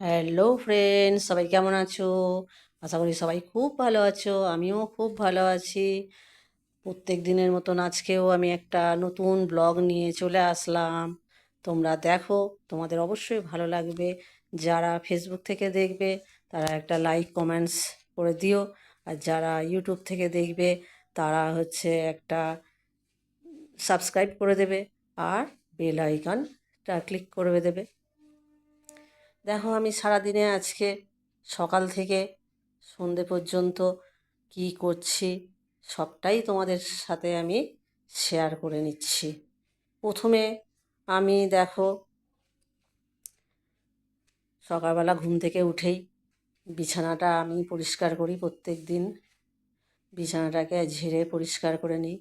Hello friends, সবাই কেমন আছো? আশা করি সবাই খুব ভালো আছো। আমিও খুব ভালো আছি। প্রত্যেক দিনের মতন আজকেও আমি একটা নতুন ব্লগ নিয়ে চলে আসলাম। তোমরা দেখো, তোমাদের অবশ্যই ভালো লাগবে। যারা ফেসবুক থেকে দেখবে তারা একটা লাইক কমেন্টস করে দিও, আর যারা ইউটিউব থেকে দেখবে তারা একটা সাবস্ক্রাইব করে দেবে, আর বেল আইকনটা ক্লিক করে দেবে। দেখো, আমি সারাদিনে আজকে সকাল থেকে সন্ধে পর্যন্ত কি করছি সবটাই তোমাদের সাথে আমি শেয়ার করে নিচ্ছি। প্রথমে আমি দেখো, সকালবেলা ঘুম থেকে উঠেই বিছানাটা আমি পরিষ্কার করি। প্রত্যেক দিন বিছানাটাকে ঝেড়ে পরিষ্কার করে নিই।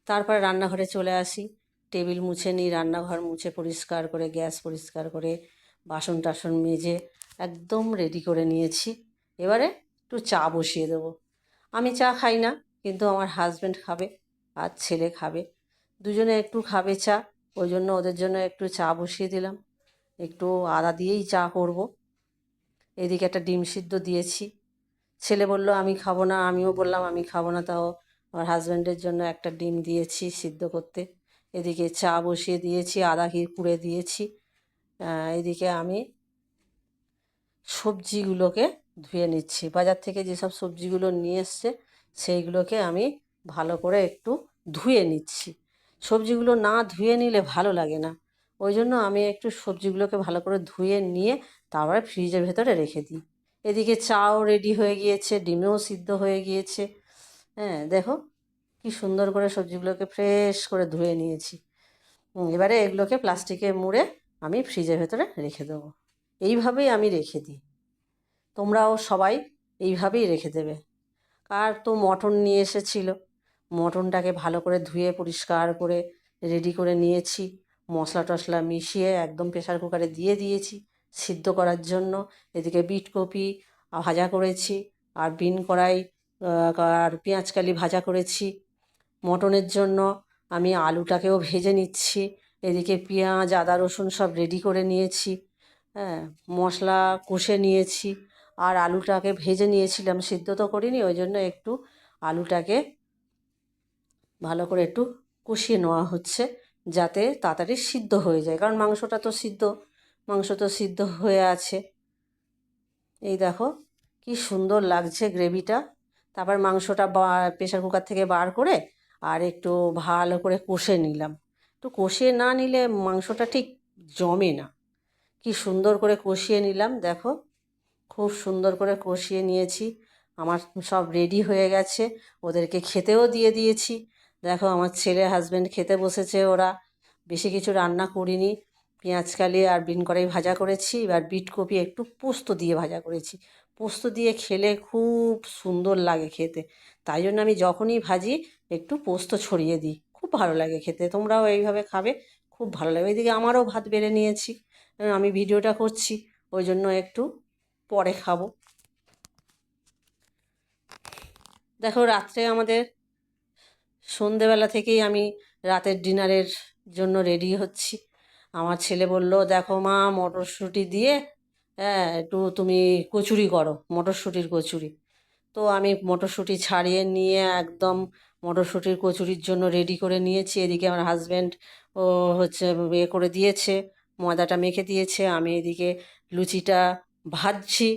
তারপরে রান্নাঘরে চলে আসি, টেবিল মুছে নিই, রান্নাঘর মুছে পরিষ্কার করে, গ্যাস পরিষ্কার করে, বাসন টাসন মেজে একদম রেডি করে নিয়েছি। এবারে একটু চা বসিয়ে দেবো। আমি চা খাই না, কিন্তু আমার হাজব্যান্ড খাবে আর ছেলে খাবে, দুজনে একটু খাবে চা। ওই জন্য ওদের জন্য একটু চা বসিয়ে দিলাম। একটু আদা দিয়েই চা করব। এদিকে একটা ডিম সিদ্ধ দিয়েছি। ছেলে বলল আমি খাবো না, আমিও বললাম আমি খাবো না, তাও আমার হাজব্যান্ডের জন্য একটা ডিম দিয়েছি সিদ্ধ করতে। এদিকে চা বসিয়ে দিয়েছি, আদা কুড়ে দিয়েছি। এদিকে আমি সবজিগুলোকে ধুয়ে নিচ্ছি। বাজার থেকে যেসব সবজিগুলো নিয়ে এসছে সেইগুলোকে আমি ভালো করে একটু ধুয়ে নিচ্ছি। সবজিগুলো না ধুয়ে নিলে ভালো লাগে না, ওই জন্য আমি একটু সবজিগুলোকে ভালো করে ধুয়ে নিয়ে তারপরে ফ্রিজের ভেতরে রেখে দিই। এদিকে চাও রেডি হয়ে গিয়েছে, ডিমেও সিদ্ধ হয়ে গিয়েছে। হ্যাঁ, দেখো কি সুন্দর করে সবজিগুলোকে ফ্রেশ করে ধুয়ে নিয়েছি। এবারে এগুলোকে প্লাস্টিকে মুড়ে আমি ফ্রিজের ভেতরে রেখে দেবো। এইভাবেই আমি রেখে দিই, তোমরাও সবাই এইভাবেই রেখে দেবে। আর তো মটন নিয়ে এসেছিলো, মটনটাকে ভালো করে ধুয়ে পরিষ্কার করে রেডি করে নিয়েছি। মশলা টশলা মিশিয়ে একদম প্রেসার কুকারে দিয়ে দিয়েছি সিদ্ধ করার জন্য। এদিকে বিট কপি ভাজা করেছি, আর বিন কড়াই আর পেঁয়াজকালি ভাজা করেছি। মটনের জন্য আমি আলুটাকেও ভেজে নিচ্ছি। এদিকে পেঁয়াজ আদা রসুন সব রেডি করে নিয়েছি। হ্যাঁ, মশলা কষে নিয়েছি, আর আলুটাকে ভেজে নিয়েছিলাম, সিদ্ধ তো করিনি, ওই জন্য একটু আলুটাকে ভালো করে একটু কষিয়ে নেওয়া হচ্ছে, যাতে তাড়াতাড়ি সিদ্ধ হয়ে যায়, কারণ মাংস তো সিদ্ধ হয়ে আছে। এই দেখো কি সুন্দর লাগছে গ্রেভিটা। তারপর মাংসটা প্রেসার কুকার থেকে বার করে আর একটু ভালো করে কষে নিলাম। একটু কষিয়ে না নিলে মাংসটা ঠিক জমে না। কি সুন্দর করে কষিয়ে নিলাম, দেখো খুব সুন্দর করে কষিয়ে নিয়েছি। আমার সব রেডি হয়ে গেছে, ওদেরকে খেতেও দিয়ে দিয়েছি। দেখো আমার ছেলে হাজব্যান্ড খেতে বসেছে। ওরা বেশি কিছু রান্না করিনি, পেঁয়াজকালি আর বিন কড়াই ভাজা করেছি, এবার বিট কপি একটু পোস্ত দিয়ে ভাজা করেছি। পোস্ত দিয়ে খেলে খুব সুন্দর লাগে খেতে, তাই জন্য আমি যখনই ভাজি একটু পোস্ত ছড়িয়ে দিই, খুব ভালো লাগে খেতে। তোমরাও এইভাবে খাবে, খুব ভালো লাগে। ওইদিকে আমারও ভাত বেড়ে নিয়েছি, আমি ভিডিওটা করছি ওই জন্য একটু পরে খাবো। দেখো, রাত্রে আমাদের সন্ধেবেলা থেকেই আমি রাতের ডিনারের জন্য রেডি হচ্ছি। আমার ছেলে বলল দেখো মা, মটরশুঁটি দিয়ে একটু তুমি কচুরি করো, মটরশুঁটির কচুরি। তো আমি মটরশুঁটি ছাড়িয়ে নিয়ে একদম মটরশুঁটির কচুরির জন্য রেডি করে নিয়েছি। এদিকে আমার হাজব্যান্ড ও করে দিয়েছে, ময়দাটা মেখে দিয়েছে। আমি এদিকে লুচিটা ভাজছি,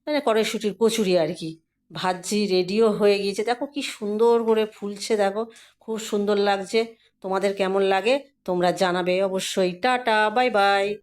মানে কড়াইশুঁটির কচুরি আর কি ভাজছি, রেডিও হয়ে গিয়েছে। দেখো কি সুন্দর করে ফুলছে, দেখো খুব সুন্দর লাগছে। তোমাদের কেমন লাগে তোমরা জানাবে অবশ্যই। Tata, bye bye.